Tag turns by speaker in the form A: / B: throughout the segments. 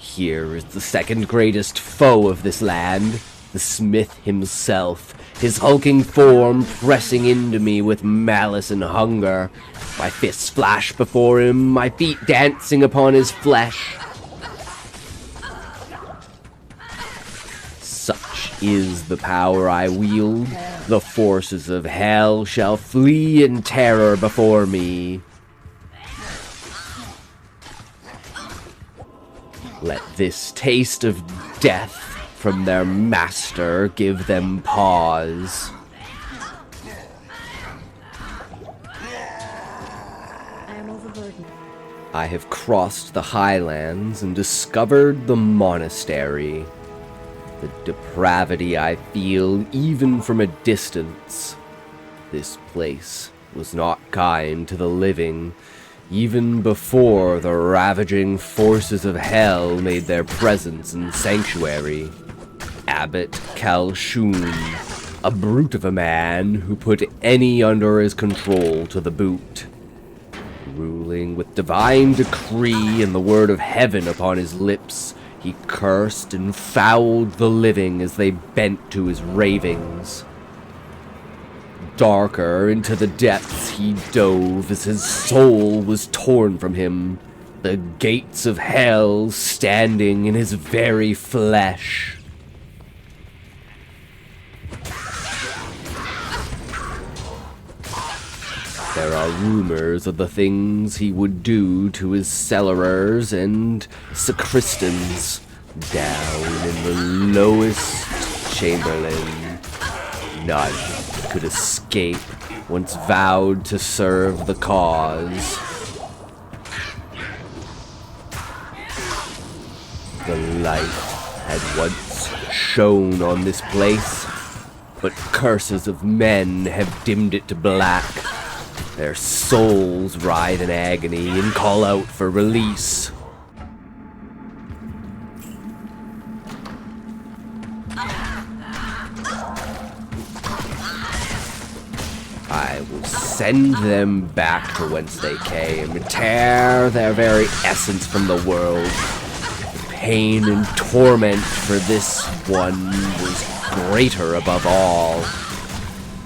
A: Here is the second greatest foe of this land, the smith himself, his hulking form pressing into me with malice and hunger. My fists flash before him, my feet dancing upon his flesh. Such is the power I wield. The forces of hell shall flee in terror before me. Let this taste of death from their master give them pause.
B: I am overburdened.
A: I have crossed the highlands and discovered the monastery. The depravity I feel even from a distance. This place was not kind to the living, even before the ravaging forces of hell made their presence in sanctuary. Abbot Kalshun, a brute of a man who put any under his control to the boot. Ruling with divine decree and the word of heaven upon his lips, he cursed and fouled the living as they bent to his ravings. Darker into the depths he dove as his soul was torn from him, the gates of hell standing in his very flesh. There are rumors of the things he would do to his cellarers and sacristans down in the lowest chamberlain. None could escape once vowed to serve the cause. The light had once shone on this place, but curses of men have dimmed it to black. Their souls writhe in agony and call out for release. I will send them back to whence they came and tear their very essence from the world. The pain and torment for this one was greater above all.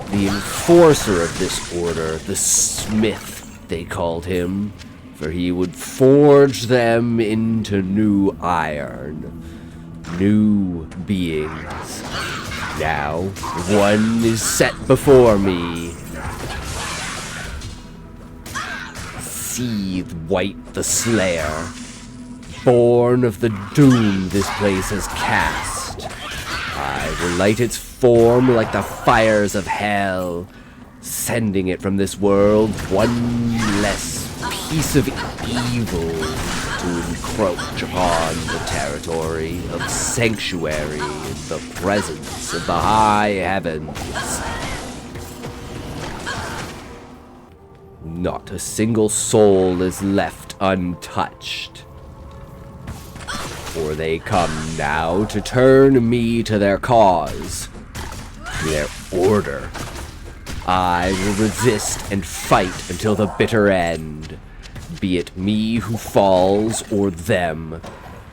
A: The enforcer of this order, the smith, they called him, for he would forge them into new iron, new beings. Now, one is set before me. Seethe White the Slayer, born of the doom this place has cast. I will light its form like the fires of hell, sending it from this world one less piece of evil to encroach upon the territory of sanctuary in the presence of the high heavens. Not a single soul is left untouched. For they come now to turn me to their cause, to their order. I will resist and fight until the bitter end. Be it me who falls or them,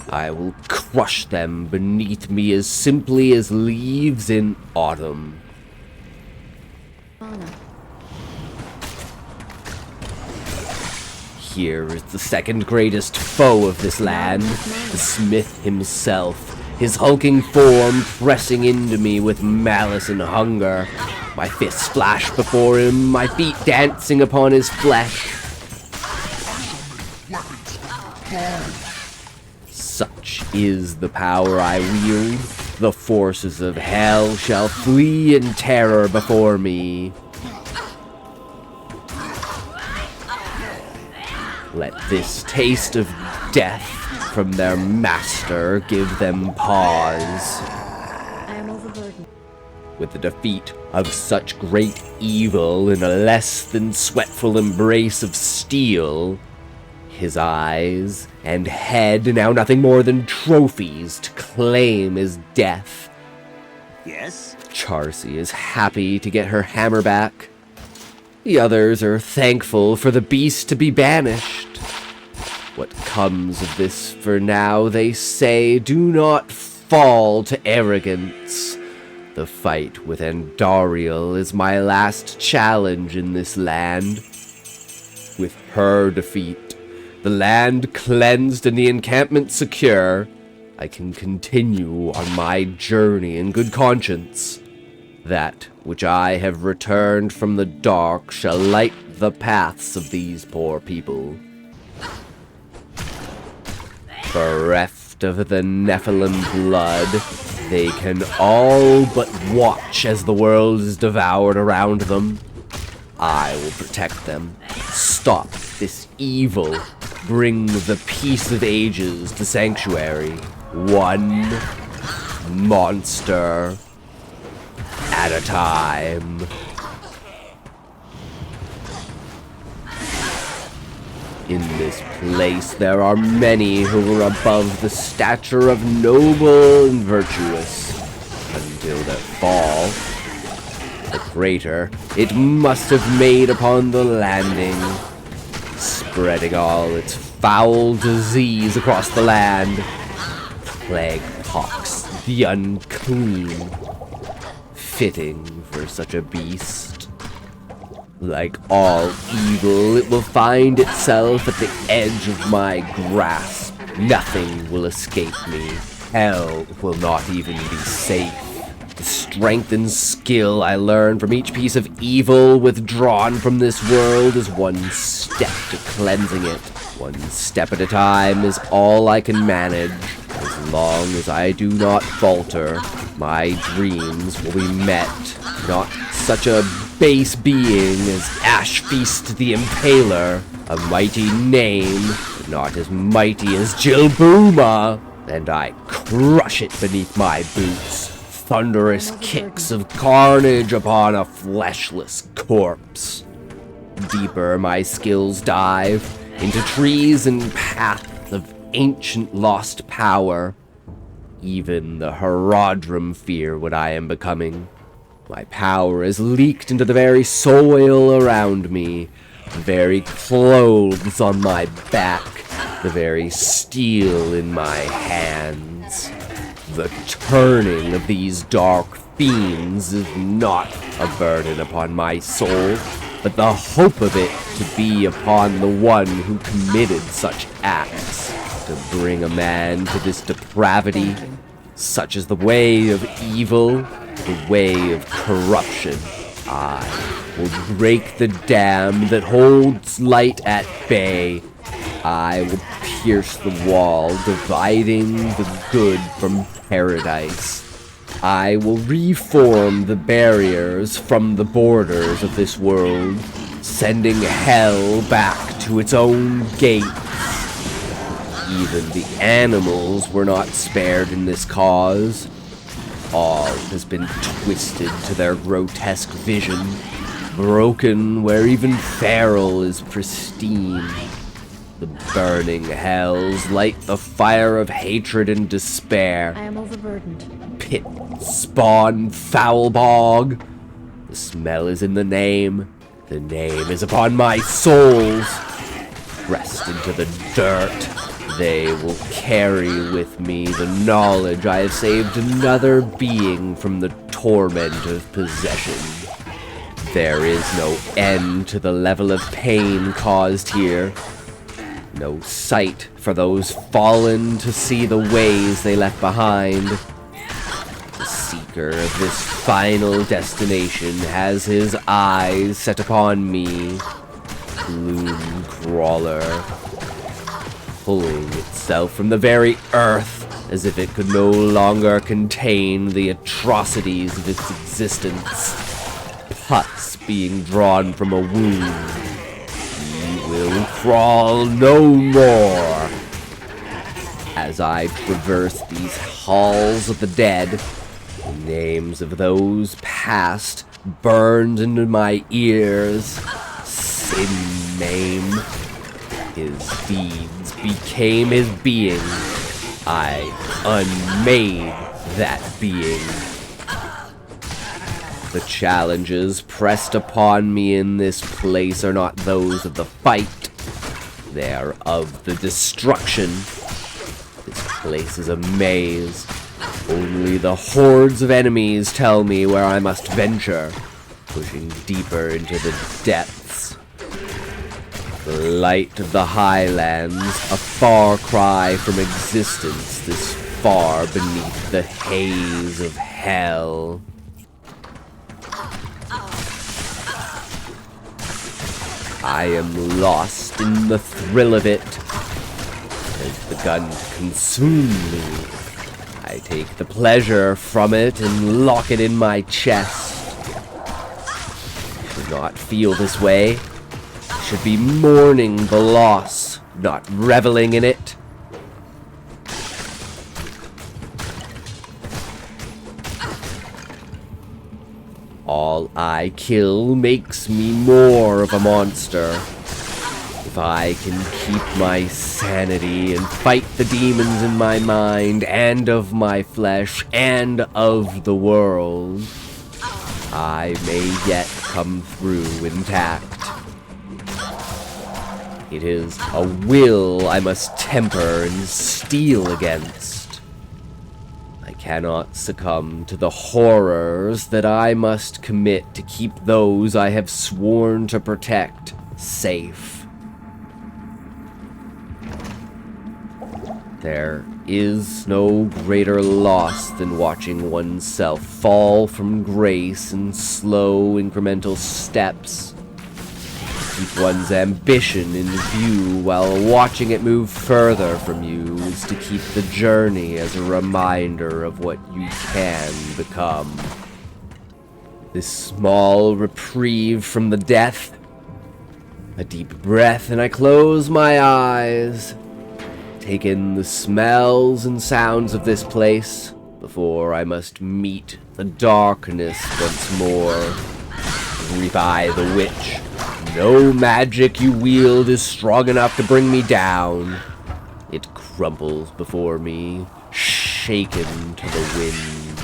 A: I will crush them beneath me as simply as leaves in autumn. Here is the second greatest foe of this land, the smith himself, his hulking form pressing into me with malice and hunger. My fists flash before him, my feet dancing upon his flesh. Such is the power I wield. The forces of hell shall flee in terror before me. Let this taste of death from their master give them pause.
B: I am overburdened.
A: With the defeat of such great evil in a less than sweatful embrace of steel, his eyes and head now nothing more than trophies to claim as death.
C: Yes?
A: Charcy is happy to get her hammer back. The others are thankful for the beast to be banished. What comes of this for now, they say, do not fall to arrogance. The fight with Andariel is my last challenge in this land. With her defeat, the land cleansed and the encampment secure, I can continue on my journey in good conscience. That which I have returned from the dark shall light the paths of these poor people. Bereft of the Nephilim blood, they can all but watch as the world is devoured around them. I will protect them, stop this evil, bring the peace of ages to Sanctuary, one monster at a time. In this place there are many who are above the stature of noble and virtuous, until their fall. The crater it must have made upon the landing, spreading all its foul disease across the land. Plague pox, the unclean, fitting for such a beast. Like all evil, it will find itself at the edge of my grasp. Nothing will escape me. Hell will not even be safe. The strength and skill I learn from each piece of evil withdrawn from this world is one step to cleansing it. One step at a time is all I can manage. As long as I do not falter, my dreams will be met. Not such a base being as Ashfeast the Impaler, a mighty name, but not as mighty as Jilbooma, and I crush it beneath my boots. Thunderous kicks of carnage upon a fleshless corpse. Deeper my skills dive, into trees and paths of ancient lost power. Even the Herodrum fear what I am becoming. My power is leaked into the very soil around me, the very clothes on my back, the very steel in my hands. The turning of these dark fiends is not a burden upon my soul, but the hope of it to be upon the one who committed such acts, to bring a man to this depravity. Such is the way of evil, the way of corruption. I will break the dam that holds light at bay. I will pierce the wall, dividing the good from paradise. I will reform the barriers from the borders of this world, sending hell back to its own gates. Even the animals were not spared in this cause. All has been twisted to their grotesque vision, broken where even feral is pristine. The burning hells light the fire of hatred and despair.
B: I am overburdened.
A: Pit, spawn, foul bog. The smell is in the name. The name is upon my souls. Pressed into the dirt, they will carry with me the knowledge I have saved another being from the torment of possession. There is no end to the level of pain caused here. No sight for those fallen to see the ways they left behind. The seeker of this final destination has his eyes set upon me. Gloom crawler, pulling itself from the very earth as if it could no longer contain the atrocities of its existence. Pus being drawn from a wound. He will crawl no more. As I traverse these halls of the dead, the names of those past burned into my ears. Sin name. His deeds became his being. I unmade that being. The challenges pressed upon me in this place are not those of the fight. They are of the destruction. This place is a maze. Only the hordes of enemies tell me where I must venture, pushing deeper into the depths. The light of the highlands, a far cry from existence this far beneath the haze of hell. I am lost in the thrill of it. It has begun to consume me. I take the pleasure from it and lock it in my chest. I should not feel this way. I should be mourning the loss, not reveling in it. All I kill makes me more of a monster. If I can keep my sanity and fight the demons in my mind and of my flesh and of the world, I may yet come through intact. It is a will I must temper and steel against. I cannot succumb to the horrors that I must commit to keep those I have sworn to protect safe. There is no greater loss than watching oneself fall from grace in slow, incremental steps. Keep one's ambition in view while watching it move further from you is to keep the journey as a reminder of what you can become. This small reprieve from the death. A deep breath and I close my eyes. Take in the smells and sounds of this place before I must meet the darkness once more. Creepy the witch, no magic you wield is strong enough to bring me down. It crumples before me, shaken to the wind.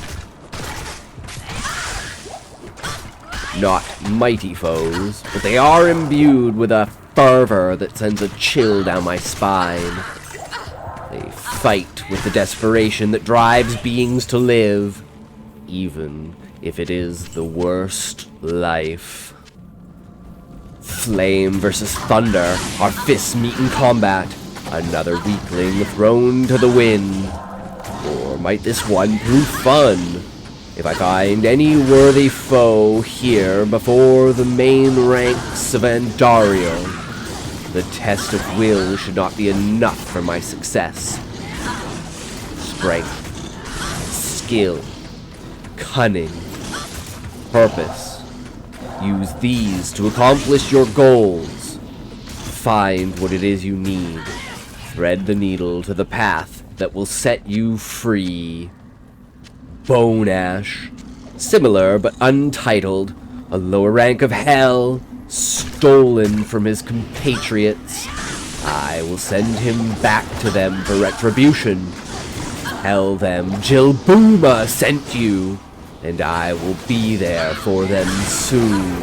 A: Not mighty foes, but they are imbued with a fervor that sends a chill down my spine. They fight with the desperation that drives beings to live, even if it is the worst life. Flame versus thunder, our fists meet in combat, another weakling thrown to the wind. Or might this one prove fun, if I find any worthy foe here before the main ranks of Andariel? The test of will should not be enough for my success. Strength, skill, cunning, purpose. Use these to accomplish your goals. Find what it is you need. Thread the needle to the path that will set you free. Bone Ash. Similar but untitled. A lower rank of hell. Stolen from his compatriots. I will send him back to them for retribution. Tell them Jilbooma sent you, and I will be there for them soon.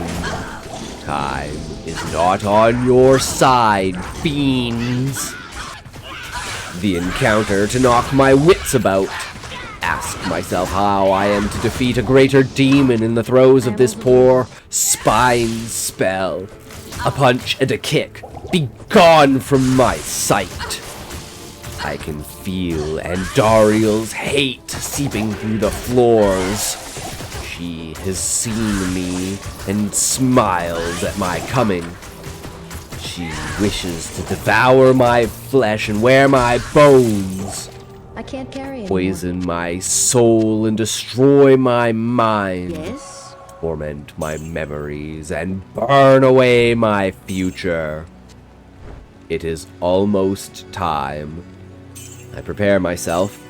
A: Time is not on your side, fiends. The encounter to knock my wits about. Ask myself how I am to defeat a greater demon in the throes of this poor spine spell. A punch and a kick. Be gone from my sight. I can feel Andariel's hate seeping through the floors. She has seen me and smiles at my coming. She wishes to devour my flesh and wear my bones.
B: I can't carry it.
A: Poison my soul and destroy my mind.
B: Yes?
A: Torment my memories and burn away my future. It is almost time. I prepare myself.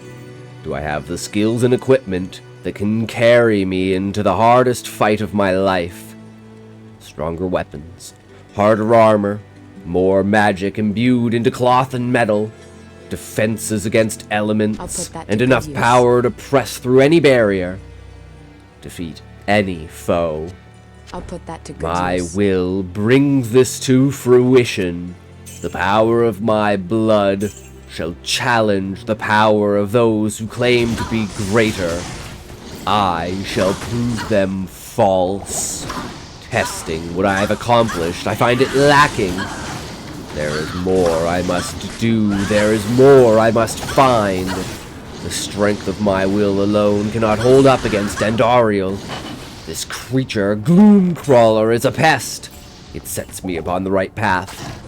A: Do I have the skills and equipment that can carry me into the hardest fight of my life? Stronger weapons, harder armor, more magic imbued into cloth and metal, defenses against elements, and enough power to press through any barrier, defeat any foe.
B: I'll put that to good
A: My
B: use.
A: will brings this to fruition. The power of my blood shall challenge the power of those who claim to be greater. I shall prove them false. Testing what I have accomplished, I find it lacking. There is more I must do. There is more I must find. The strength of my will alone cannot hold up against Andariel. This creature, Gloomcrawler, is a pest. It sets me upon the right path.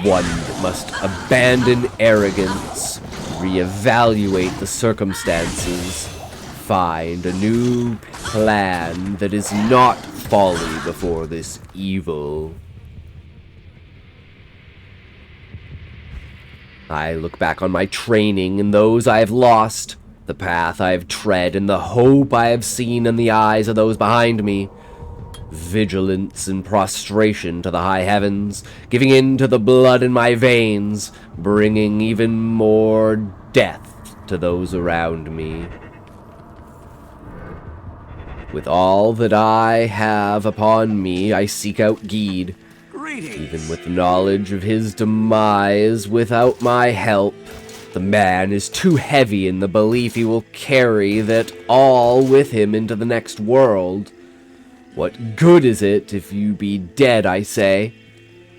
A: One that must abandon arrogance, reevaluate the circumstances, find a new plan that is not folly before this evil. I look back on my training and those I have lost, the path I have tread and the hope I have seen in the eyes of those behind me. Vigilance and prostration to the high heavens, giving in to the blood in my veins, bringing even more death to those around me. With all that I have upon me, I seek out Geed. Even with knowledge of his demise, without my help, the man is too heavy in the belief he will carry that all with him into the next world. What good is it if you be dead, I say?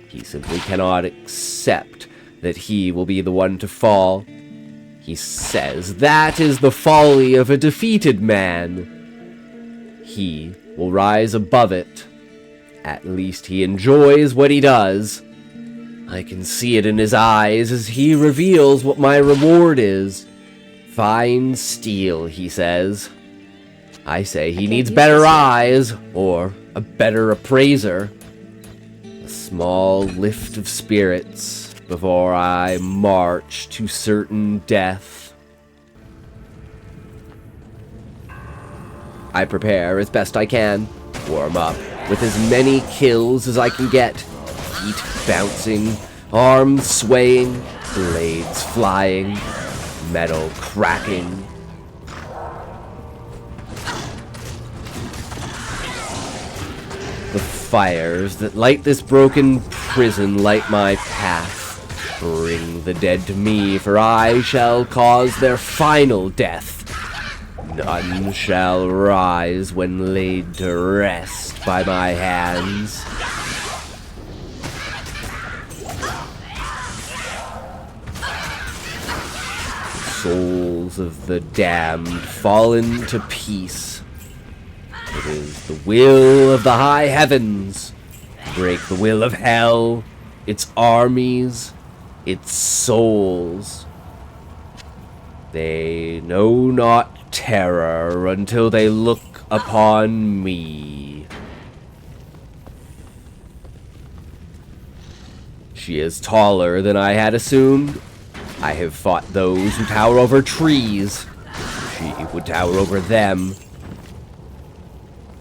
A: He simply cannot accept that he will be the one to fall. He says that is the folly of a defeated man. He will rise above it. At least he enjoys what he does. I can see it in his eyes as he reveals what my reward is. Fine steel, he says. I say he needs better eyes, or a better appraiser. A small lift of spirits before I march to certain death. I prepare as best I can, warm up with as many kills as I can get. Feet bouncing, arms swaying, blades flying, metal cracking. The fires that light this broken prison light my path. Bring the dead to me, for I shall cause their final death. None shall rise when laid to rest by my hands. Souls of the damned fallen to peace. It is the will of the high heavens. Break the will of hell, its armies, its souls. They know not terror until they look upon me. She is taller than I had assumed. I have fought those who tower over trees. She would tower over them.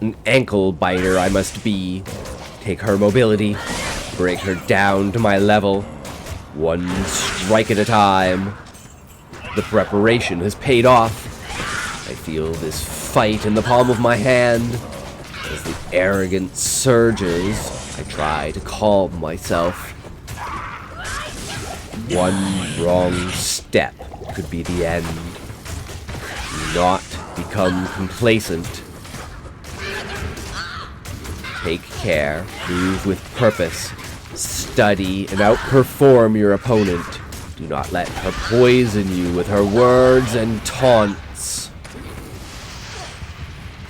A: An ankle biter I must be. Take her mobility, break her down to my level. One strike at a time. The preparation has paid off. I feel this fight in the palm of my hand. As the arrogance surges, I try to calm myself. One wrong step could be the end. Do not become complacent. Take care, move with purpose, study and outperform your opponent. Do not let her poison you with her words and taunts.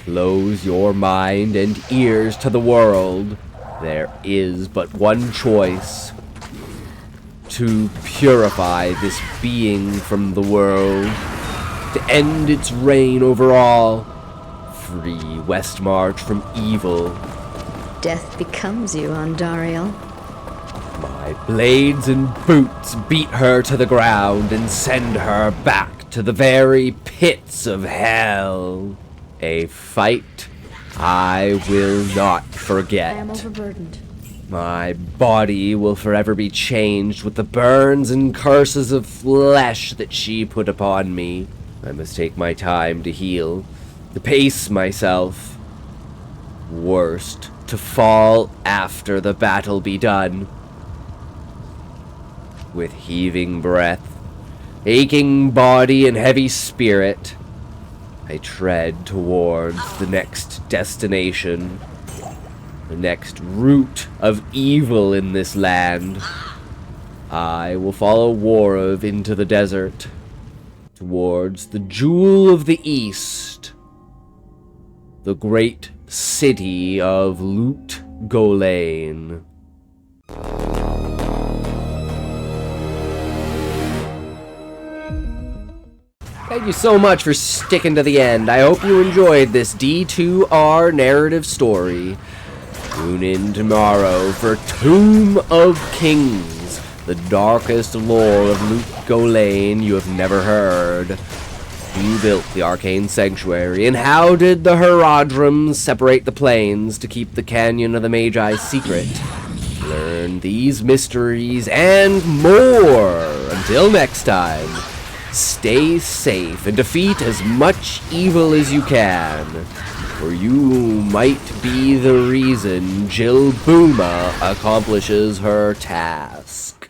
A: Close your mind and ears to the world. There is but one choice. To purify this being from the world. To end its reign over all. Free Westmarch from evil.
B: Death becomes you, Andariel.
A: My blades and boots beat her to the ground and send her back to the very pits of hell. A fight I will not forget.
B: I am overburdened.
A: My body will forever be changed with the burns and curses of flesh that she put upon me. I must take my time to heal, to pace myself. Worst, to fall after the battle be done. With heaving breath, aching body, and heavy spirit, I tread towards the next destination, the next root of evil in this land. I will follow Warov into the desert, towards the Jewel of the East, the great city of Lut Gholein. Thank you so much for sticking to the end. I hope you enjoyed this D2R narrative story. Tune in tomorrow for Tomb of Kings, the darkest lore of Lut Gholein you have never heard. Who built the Arcane Sanctuary, and how did the Herodrums separate the planes to keep the Canyon of the Magi secret? Learn these mysteries and more. Until next time, stay safe and defeat as much evil as you can, or you might be the reason Jill Booma accomplishes her task.